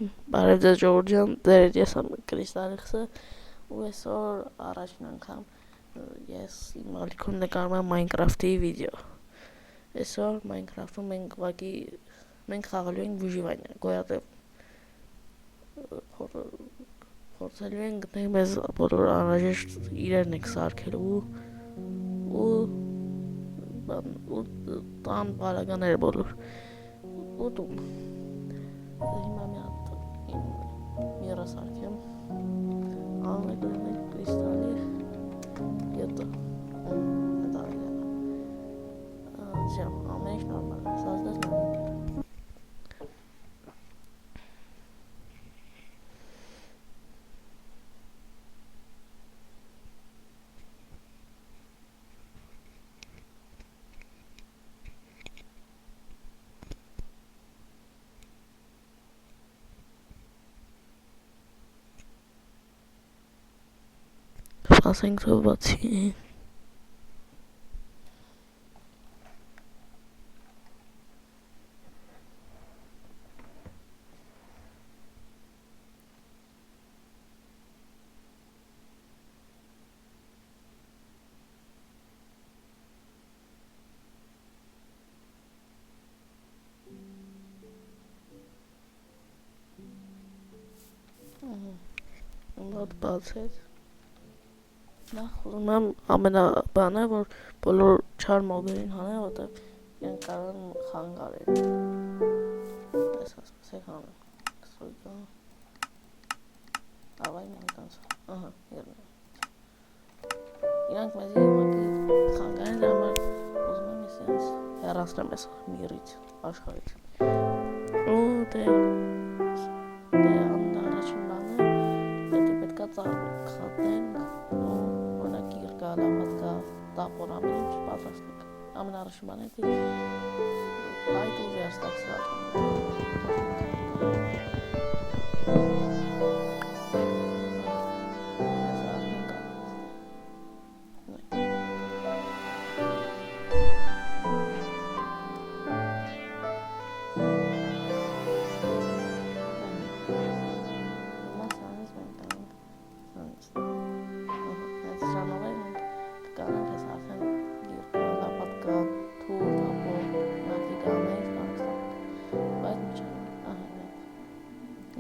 Բարև ձեզ ժողովուրդ ջան, դեր ես եմ Կրիստալիքսը ու այսօր առաջին անգամ ես իմ ալիքում նկարում եմ Minecraft-ի վիդեո։ Այսօր Minecraft-ում մենք խաղալու ենք բուժիվանյա, գոյատև փորձելու ենք գտնել մեզ բոլոր անհրաժեշտ իրերն ենք սարքելու ու տան բաղականները բոլոր ու տուն։ Հիմա մի հատ միրը սարքեմ, անունը կլինի Կրիստալի յետը, հետա ամեն ինչ նորմալ է, սազդես նարինք։ Սպասենք թող բացի։ Ըմբոտ բացեց։ Նախ ուզում եմ ամենաբանը, որ բոլոր չար մոբերին հանեմ, որտեղ իրենք կարող են խանգարել։ Այս ասպասեք հանեմ։ Կսոյկա։ Ավայ միանկանց։ Ահա, երնեմ։ Իրանք մեզի ուղղակի խանգարեն, դրա համար ուզում եմ ես իրենց հեռացնեմ ես միրից, աշխարհից։ Ու դե առաջին բանը պետք է խատնենք օրինակ երկա լամատկա տապոր ամեն ինչ պատրաստենք։ Ամենառաջին բանը է այդ ու վերստակ սրատում։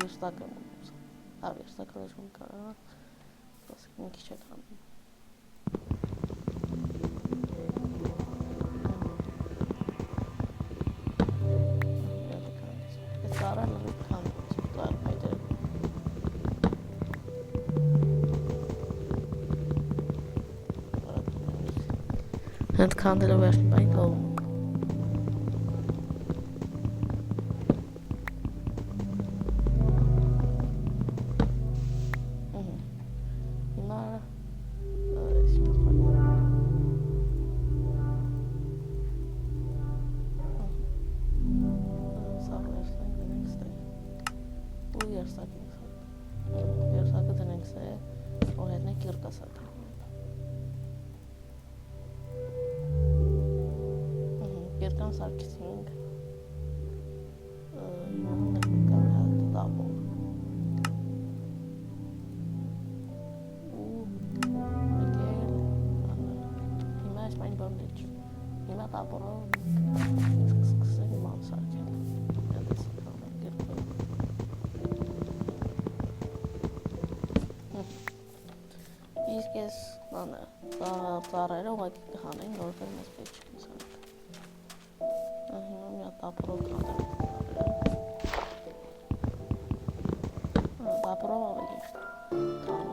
Վերստակը վերստակը լեժում կարա, սպասեք մի քիչ եք հանում։ Ես կարա լրիվ հանում, հենց քանդելով վերջին բային կողում։ Վերստակը դնենք սե, որ հետնենք երկա սարքենք։ Երկան սարքեցինք, հիմա մենք պետք է մի հատ տապոր։ Ու եկել, հիմա այս մայն բան դիչ, հիմա տապորով սկսենք ման սարքել։ Իսկ ես ծառերը ուղղակի կհանենք, որովհետև մեզ պետք չի սարք։ Հիմա մի հատ տապորով քանդեմ ծառերը։ Տապորով ավելի քանդում ծառը։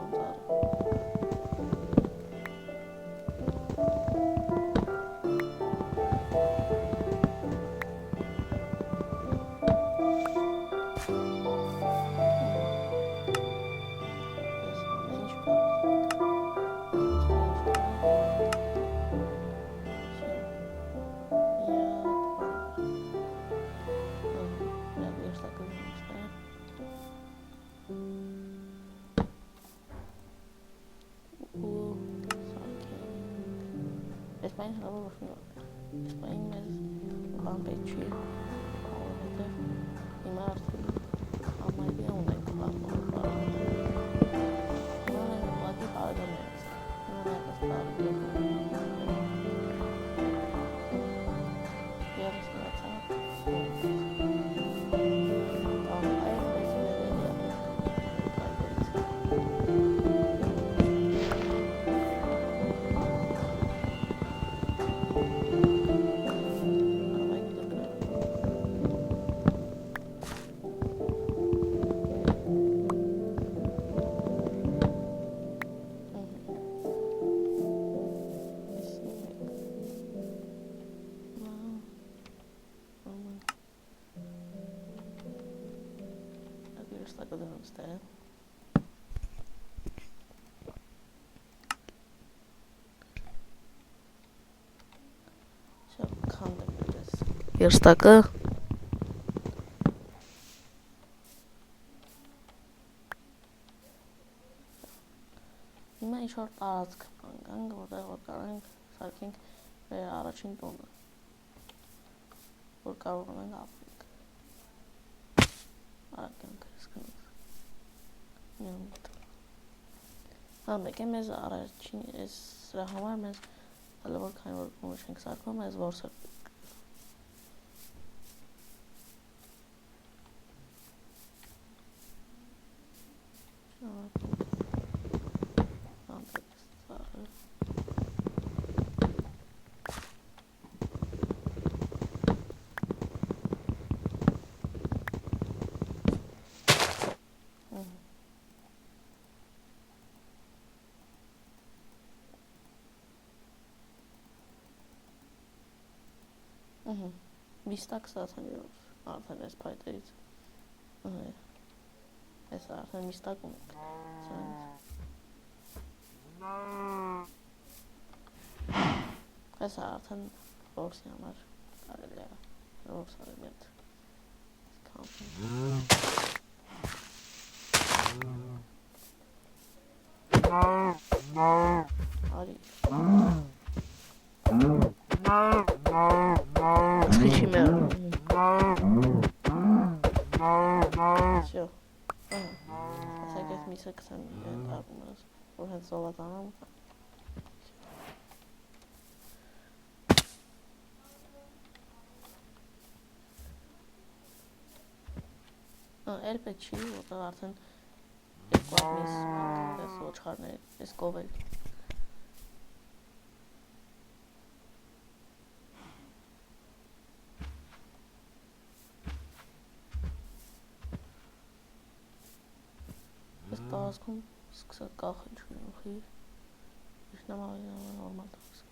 Այս բային հրավով ոչ մի վաղ։ Այս բային մեզ բան պետք չի, որովհետև հիմա արդեն ամայլի Վերստակը դնում ստեղ Շա քանդեմ ես Վերստակը Հիմա ինչ-որ տարածք կանգանք, որտեղ որ կարող ենք սարքենք մեր առաջին տունը, որ կարող ենք ապրենք։ Արագ ենք սկսենք։ Մի մոտ։ Հա մեկ է մեզ առաջին այս սրա համար մեզ հələ որ քանի որ տունը չենք սարքում, մեզ որսը Միստակ ստացան երով, արդեն ես պայտերից, ես արդեն միստակ ունենք, ես արդեն որսի համար կարելի է, որս արելի հետ, արի, Скажи мне. Все. Всяких мисок сами так у нас. Уже золото нам. Elbette вот արդեն երկու միս այս ոչխարներ, այս կովել Տարածքում սկսա կախել չունի, իսկ նամավի նորմալ տարածք։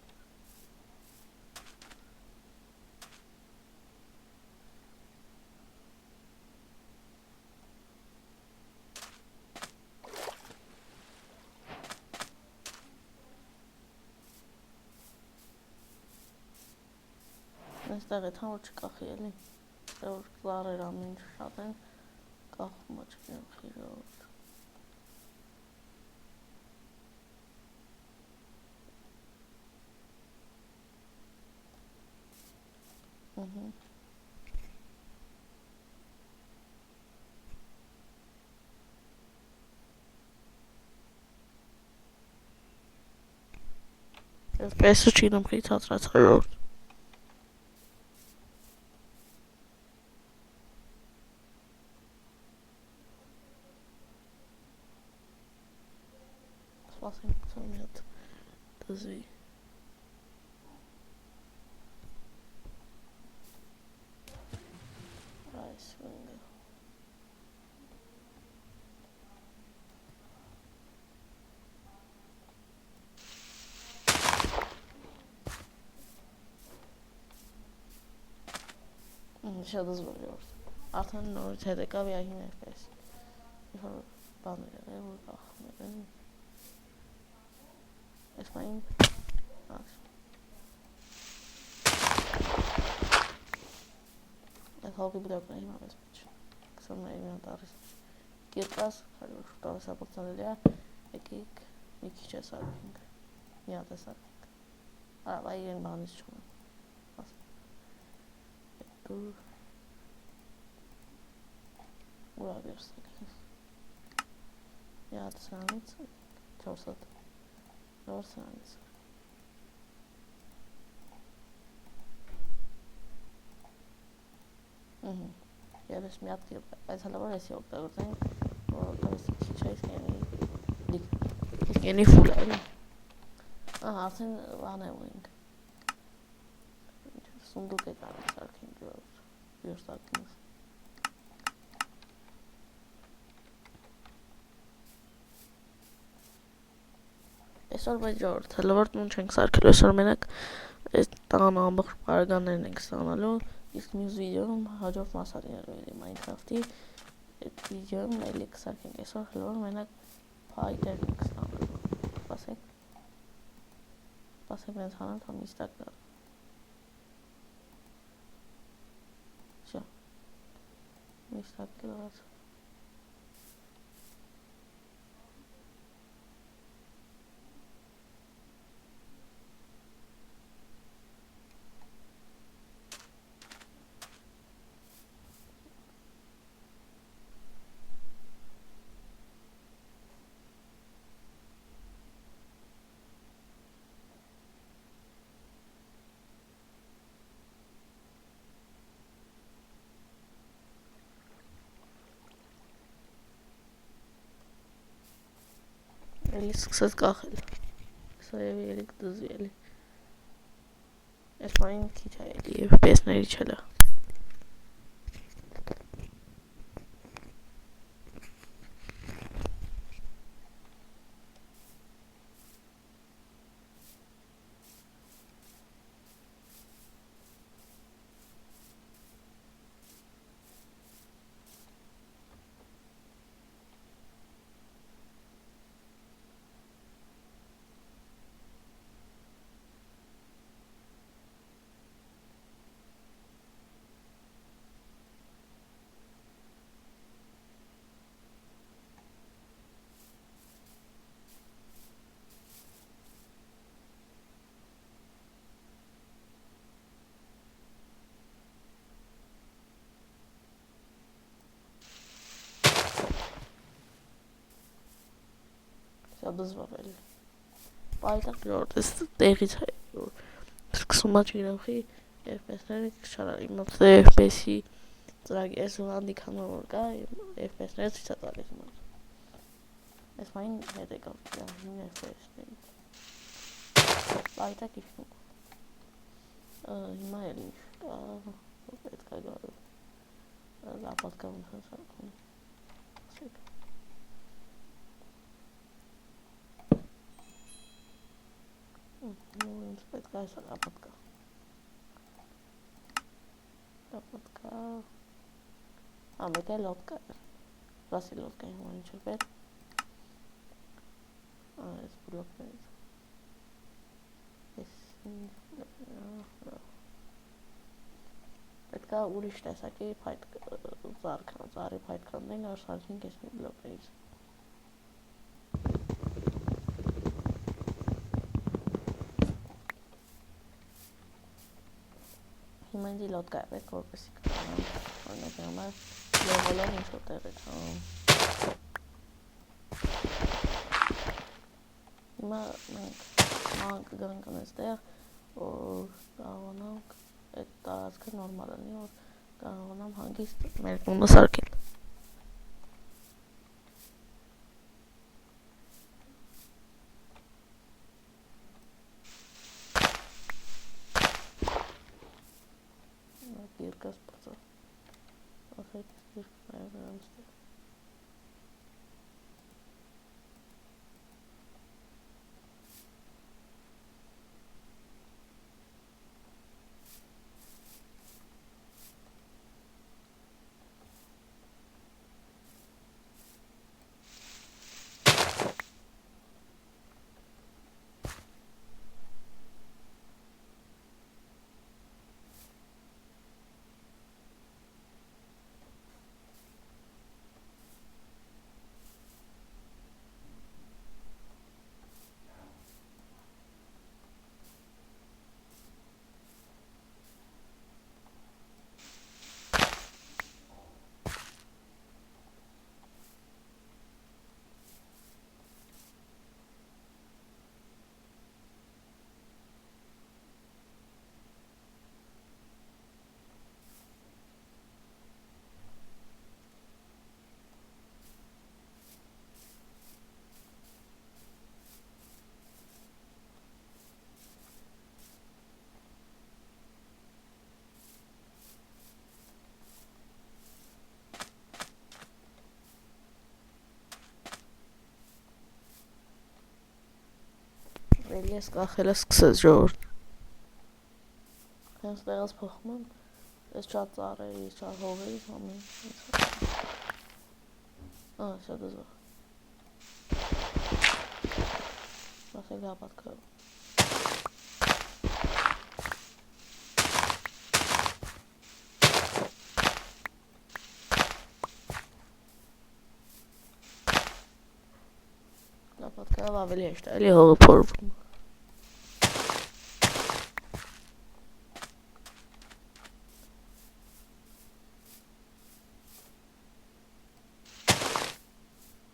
Այստեղ էթան որ չկախի էլի, որ ծառեր ամեն ինչ շատ են, կախումը չկնեմ խիրով։ Ես պեսը չինեմ խի ծածրած հրորդ Սպասենք ծա մի հատ դզվի Այս վնգը Շատ զվարի որդ Արդեն նորից հետ եկավ յահին էրպես Իհոր բաներ եղել որ կախներ են Ես մային Ես հալկի բդակն է հիմա մեզ մեջ Կսում է իմ տարիս Կիրկաս, հարյուր շուտով սապորցանել է Եկիք մի քիչ է սարքինք Մի հատ է սարքինք Արավա իրեն բանից չունեմ Դուր Ուրա վերստակին Մի հատ սրանից 4 հատ Որ սրանից Եվ ես մի հատ այս հալավոր եսի օգտագործենք որ օգտագործի քիչ այս կենի ֆուլ այլ արդեն վան է ունենք Սունդուկ է կարել սարքին վերստակինս Այսօր բայց ժողովուրդ հլվորդ նուն չենք սարքելու այսօր մենակ այս տանը ամբողջ բարագաններն ենք ստանալու իսկ մյուս վիդեոում հաջորդ մասը լինելու է Minecraft-ի այդ վիդեոն էլի կսարքենք, այսօր հլոր մենակ փայտերն ենք ստանալու, սպասեք մենց հանան, թա միստակ գա, շա, միստակ գլած, էլի սկսեց կախել, սա և էլի կդզվի էլի, այս պային քիչ է էլի և պեսների չելը, սա դզվավ էլի, պայտակ ժորդ, ես տեղից է, սկսում աչ իրավխի, FPS-ները կշարար, իմաց FPS-ի ծրագի, ես հանդիքանում որ կա, FPS-ները ցույց է տալիս իմաց, ես մային հետ եկավ, 9 FPS-ների, պայտակ իշխնում, հիմա էլի, պետք է գալու, լապատկա ոնց են սարքում, ասեք, ինձ պետք է այսա լապատկա, մեկ է լոտկա էր, ռասի լոտկա հիմա ինչ էր պետ, այս բլոկներից, պետք է ուրիշ տեսակի ծարի պայտ կանենք, որ սարքինք ես մի բլոկներից, հիմա ինձի լոտկա է պետք, որպեսի կկանեմ, որնեք համար լևոլով ինչ-որ տեղ է չանում, հիմա մենք կգանք անես տեղ, որ կարողանանք այդ տարածքը նորմալ անի, որ կարողանամ հանգիստ մեր կունը սարքել, երկաս պծա, ասեք երկը նայվրանց տեղ, էլի ես կախել է սկսեց ժողորդ, հենց տեղած փոխում եմ, ես չա ծարերից, չա հողերից, համին, Все дозвал. Нафига подкрыл. На подкрыла ավելի հեշտ էլի հողը փորվում։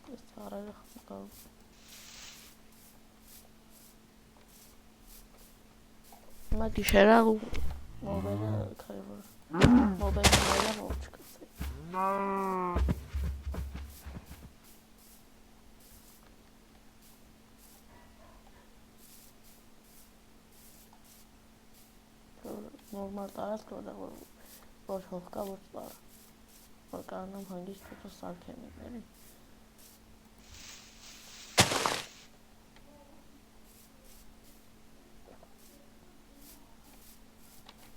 Այս ծառերը խմկալու։ Հիմա գիշերա ու մոբելը քայվոր։ Մոբելը հող չկացի։ Նորմալ տարածք որ հող կա, որ ծառ։ Որ կարողանամ հանգիստ փոքր սարքեմ էլի։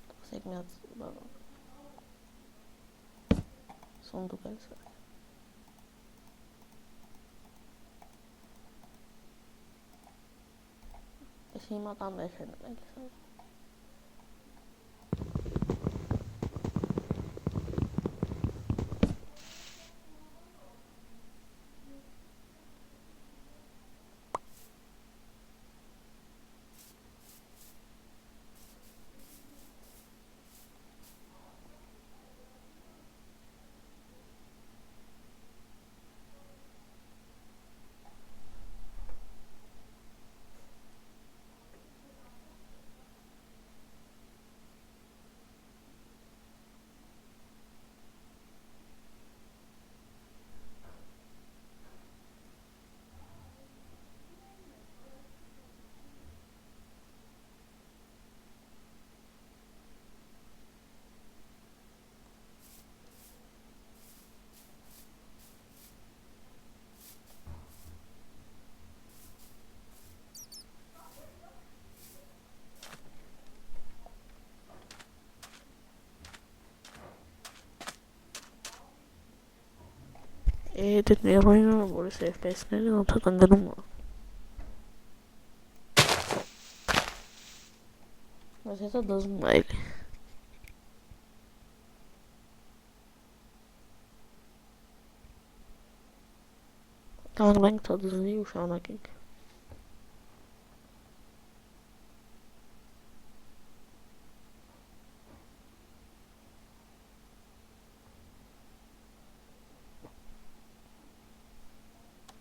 Տասեք մի հատ սոնդուկ էլ սարք։ Ես հիմա տան մեջ են էլի սարք։ Դետ ներոյնը, որս FPS-ները ոնցատ ընգնում է։ Բայց հետո դզում է էլի։ Կանգնենք թա դզնի ու շանակենք։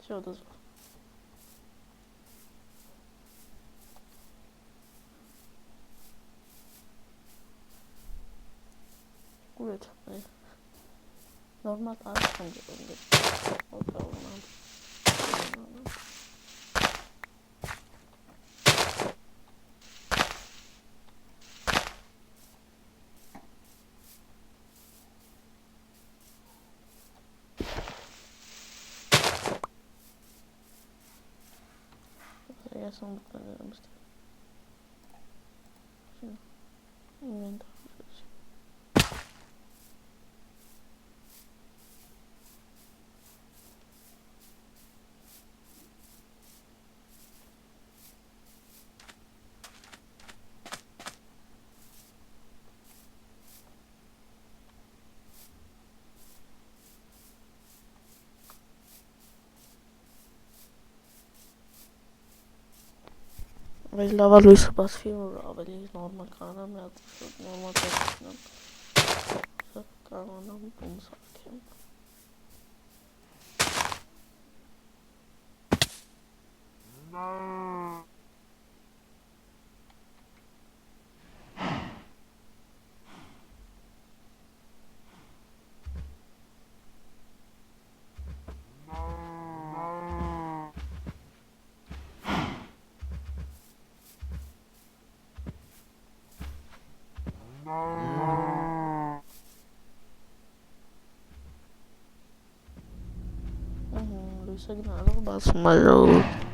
Все дозвал. Курит. Нормально аршын gibi. Bakalım. Я сам буквально быстрее. Инвентарь. Բայց լավա լույսը բացվի, որ ավելի նորմալ կարողանամ նորմալ տեսնեմ, կարողանամ բում սարքեմ։ Լույսը գնալով բացում է ժողովուրդ։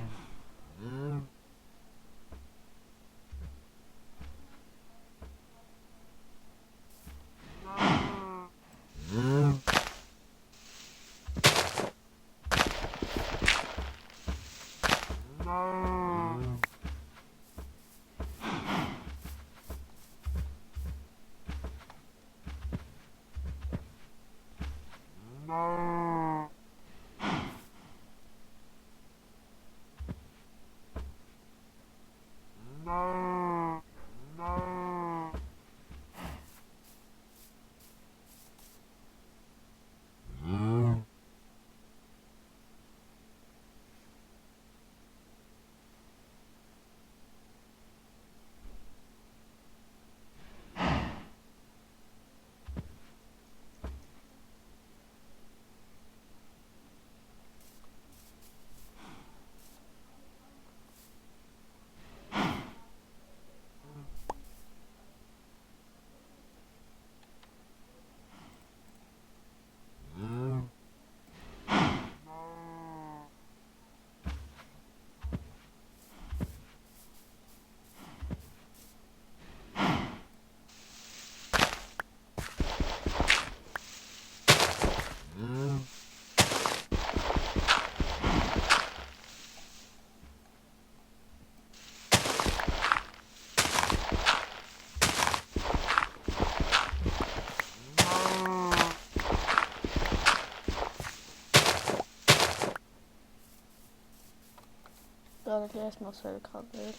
կարելի է այս մասերը քանդել,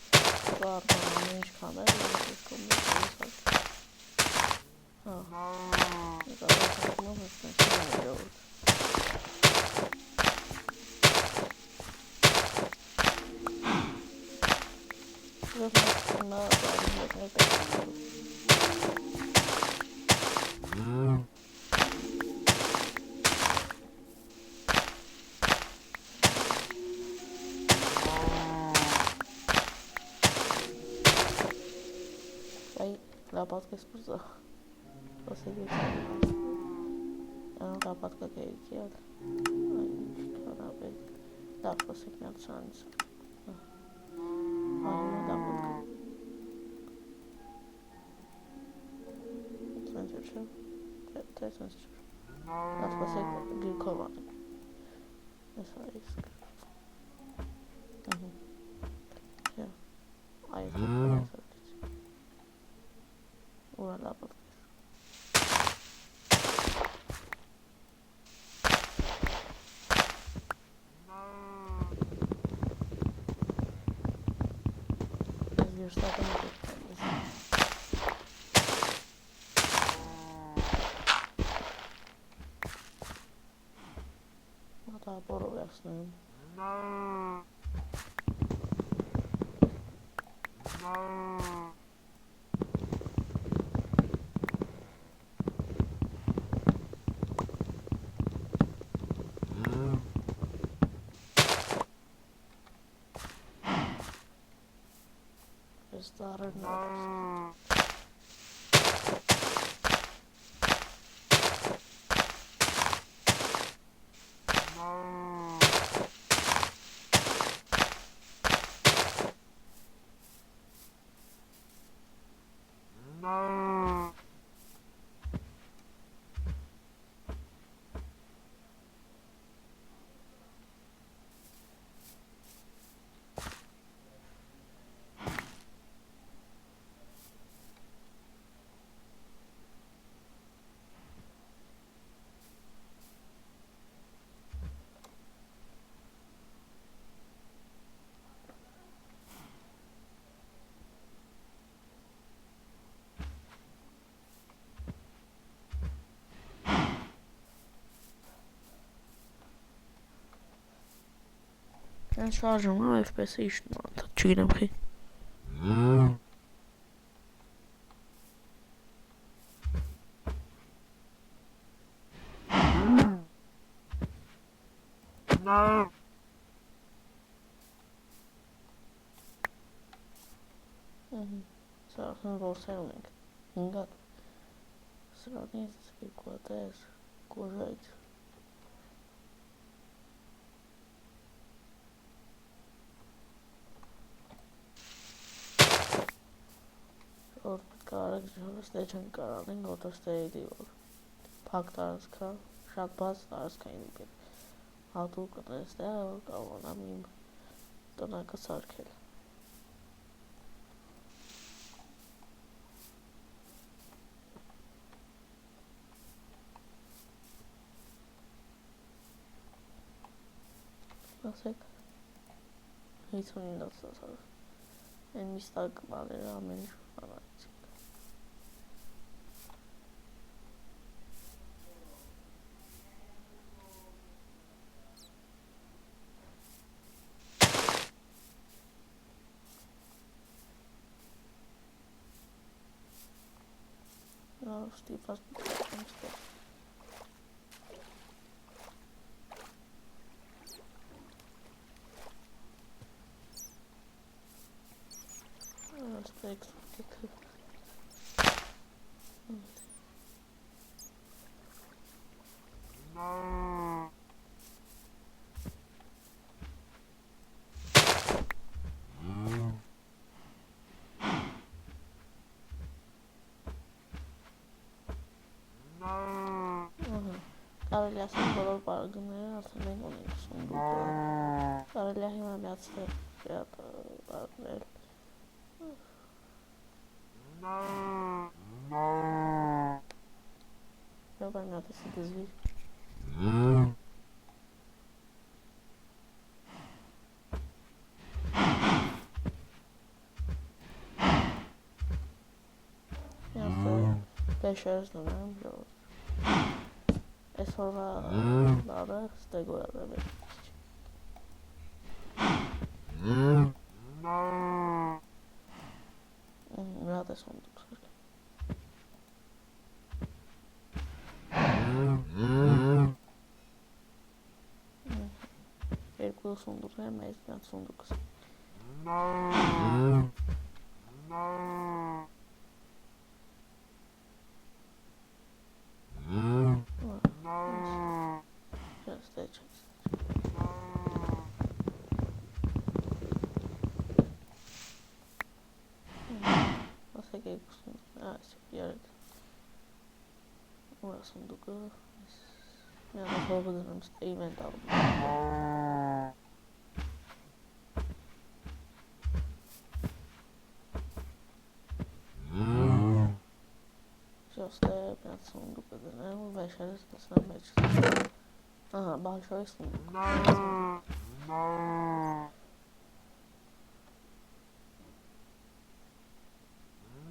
բառը ինչ քանդել, ես կոմենտարի հա։ Կարող եմ ասել, լապատկես կուզա լապատկա կերիքի ալ ինչ կանապել լավ խոսեք միատ շանից այո լապատկա սենջր չէ թե սենջր լավ խոսեք գրքով անենք ես արիսկ այո Ura la podcast. You're starting to get this. What a borrow jasnym. Started now. Mən şarjımı FPS-i işləməndə çəkirəm ki. Սարախն որսեր ունենք, հինգատ, սրանից երկուատես, գոժայց, որ պետք է արեք ժողստե չեն կարանենք, որտեղ ստեյդի, որ պակ տարածքա, շատ բաց տարածքային իպեր, հատուկ կտեստե, որ կավանամ իմ տնակը սարքել. Ասեք 59 դասարը են միստակ բաները ամեն ինչ անարիցիկ ստիպված ստեղ Steaks կարելի ասել բոլոր պարագները արդեն մենք ունենք սունդուկը կարելի է հիմա միացնել պարագնել Yok ben neredeyse düzgün. Beşeriz dönem yok. Sonra daha stego yazabilir. Nerede sonduk? Erkul sonduk hem meclisten sonduk. Just Nasıl geliyorsun? Yarın. Orası sonduk. Yani sorgularım event aldım. Just biraz sonduk adına beşeriz desem beşeriz. Aha, başarı sonduk.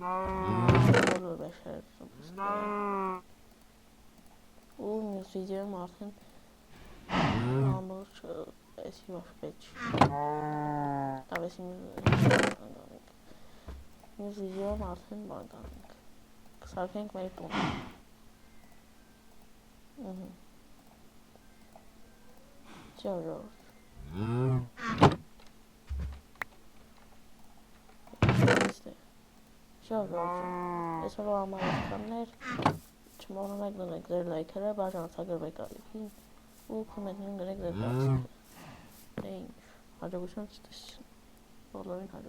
Orada beşeriz sonduk. Müziğim artık almış eski baş beş. Tabii şimdi müziğim artık bankanlık. Kısarken kayıp oldu. Çeviriyoruz. İşte. Çeviriyoruz. Sonra amaçlanır. Tomorrow night the next day like her bajan sagar bekalipin. Bu komentin gerek de. Thank. Hadi bu şans. Doların hadi.